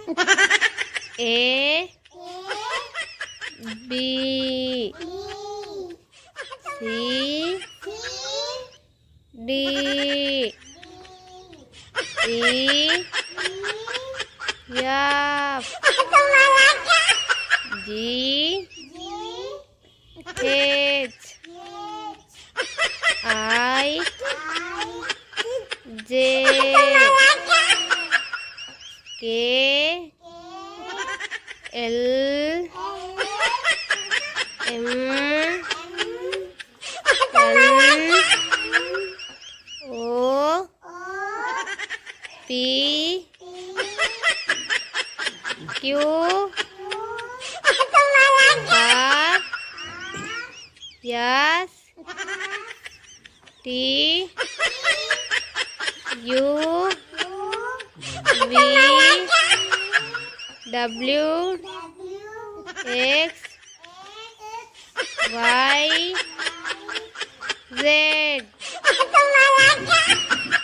A B C D E F G H I J K L M N O P Q R S T U V W X Y Z